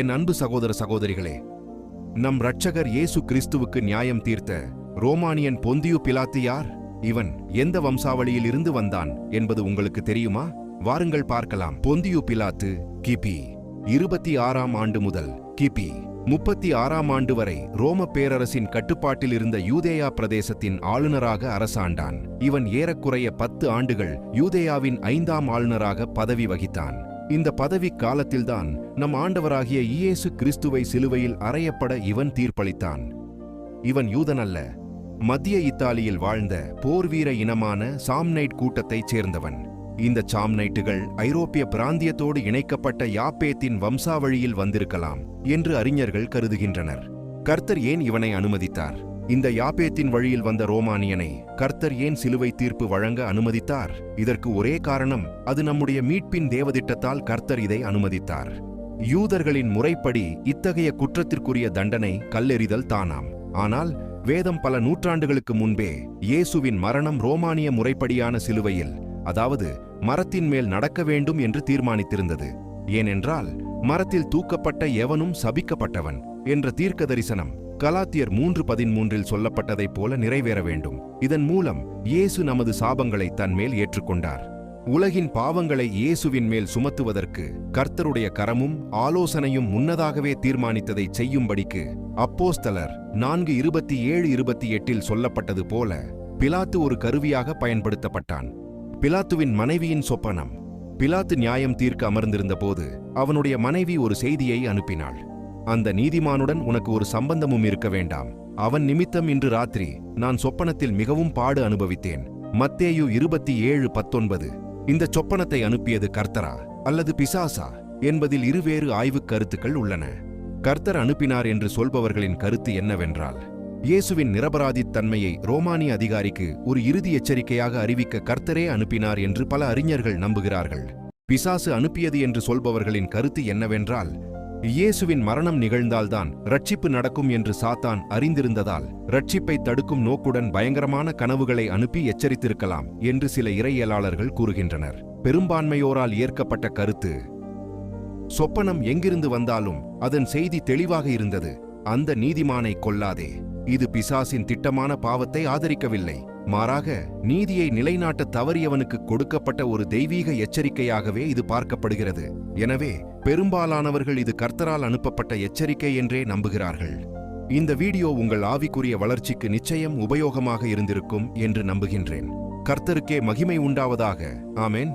என் அன்பு சகோதர சகோதரிகளே, நம் இரட்சகர் இயேசு கிறிஸ்துவுக்கு நியாயம் தீர்த்த ரோமானியன் பொந்தியு பிலாத்து யார்? இவன் எந்த வம்சாவளியில் இருந்து வந்தான் என்பது உங்களுக்கு தெரியுமா? வாருங்கள் பார்க்கலாம். பொந்தியு பிலாத்து கிபி 26ஆம் ஆண்டு முதல் கிபி 36ஆம் ஆண்டு வரை ரோம பேரரசின் கட்டுப்பாட்டில் இருந்த யூதேயா பிரதேசத்தின் ஆளுநராக அரசாண்டான். இவன் ஏறக்குறைய 10 ஆண்டுகள் யூதேயாவின் 5ஆம் ஆளுநராக பதவி வகித்தான். இந்த பதவி காலத்தில்தான் நம் ஆண்டவராகிய இயேசு கிறிஸ்துவை சிலுவையில் அறையப்பட இவன் தீர்ப்பளித்தான். இவன் யூதனல்ல, மத்திய இத்தாலியில் வாழ்ந்த போர்வீர இனமான சாம்னைட் கூட்டத்தைச் சேர்ந்தவன். இந்த சாம்னைட்டுகள் ஐரோப்பிய பிராந்தியத்தோடு இணைக்கப்பட்ட யாப்பேத்தின் வம்சாவழியில் வந்திருக்கலாம் என்று அறிஞர்கள் கருதுகின்றனர். கர்த்தர் ஏன் இவனை அனுமதித்தார்? இந்த யாப்பேத்தின் வழியில் வந்த ரோமானியனை கர்த்தர் ஏன் சிலுவை தீர்ப்பு வழங்க அனுமதித்தார்? இதற்கு ஒரே காரணம், அது நம்முடைய மீட்பின் தேவதிட்டத்தால் கர்த்தர் இதை அனுமதித்தார். யூதர்களின் முறைப்படி இத்தகைய குற்றத்திற்குரிய தண்டனை கல்லெறிதல் தானாம். ஆனால் வேதம் பல நூற்றாண்டுகளுக்கு முன்பே இயேசுவின் மரணம் ரோமானிய முறைப்படியான சிலுவையில், அதாவது மரத்தின் மேல் நடக்க வேண்டும் என்று தீர்மானித்திருந்தது. ஏனென்றால் மரத்தில் தூக்கப்பட்ட எவனும் சபிக்கப்பட்டவன் என்ற தீர்க்க தரிசனம் கலாத்தியர் 3:13 சொல்லப்பட்டதைப் போல நிறைவேற வேண்டும். இதன் மூலம் இயேசு நமது சாபங்களை தன்மேல் ஏற்றுக்கொண்டார். உலகின் பாவங்களை இயேசுவின் மேல் சுமத்துவதற்கு கர்த்தருடைய கரமும் ஆலோசனையும் முன்னதாகவே தீர்மானித்ததை செய்யும்படிக்கு அப்போஸ்தலர் 4:27-28 சொல்லப்பட்டது போல பிலாத்து ஒரு கருவியாக பயன்படுத்தப்பட்டான். பிலாத்துவின் மனைவியின் சொப்பனம். பிலாத்து நியாயம் தீர்க்க அமர்ந்திருந்த போது அவனுடைய மனைவி ஒரு செய்தியை அனுப்பினாள். அந்த நீதிமானுடன் உனக்கு ஒரு சம்பந்தமும் இருக்க வேண்டாம். அவன் நிமித்தம் இன்று ராத்திரி நான் சொப்பனத்தில் மிகவும் பாடு அனுபவித்தேன். மத்தேயு 27:19. இந்த சொப்பனத்தை அனுப்பியது கர்த்தரா அல்லது பிசாசா என்பதில் இருவேறு ஆய்வுக் கருத்துக்கள் உள்ளன. கர்த்தர் அனுப்பினார் என்று சொல்பவர்களின் கருத்து என்னவென்றால், இயேசுவின் நிரபராதித்தன்மையை ரோமானிய அதிகாரிக்கு ஒரு இறுதி எச்சரிக்கையாக அறிவிக்க கர்த்தரே அனுப்பினார் என்று பல அறிஞர்கள் நம்புகிறார்கள். பிசாசு அனுப்பியது என்று சொல்பவர்களின் கருத்து என்னவென்றால், இயேசுவின் மரணம் நிகழ்ந்தால்தான் ரட்சிப்பு நடக்கும் என்று சாத்தான் அறிந்திருந்ததால் ரட்சிப்பை தடுக்கும் நோக்குடன் பயங்கரமான கனவுகளை அனுப்பி எச்சரித்திருக்கலாம் என்று சில இறையியலாளர்கள் கூறுகின்றனர். பெரும்பான்மையோரால் ஏற்கப்பட்ட கருத்து, சொப்பனம் எங்கிருந்து வந்தாலும் அதன் செய்தி தெளிவாக இருந்தது. அந்த நீதிமானை கொல்லாதே. இது பிசாசின் திட்டமான பாவத்தை ஆதரிக்கவில்லை. மாறாக நீதியை நிலைநாட்ட தவறியவனுக்கு கொடுக்கப்பட்ட ஒரு தெய்வீக எச்சரிக்கையாகவே இது பார்க்கப்படுகிறது. எனவே பெரும்பாலானவர்கள் இது கர்த்தரால் அனுப்பப்பட்ட எச்சரிக்கை என்றே நம்புகிறார்கள். இந்த வீடியோ உங்கள் ஆவிக்குரிய வளர்ச்சிக்கு நிச்சயம் உபயோகமாக இருந்திருக்கும் என்று நம்புகின்றேன். கர்த்தருக்கே மகிமை உண்டாவதாக. ஆமென்.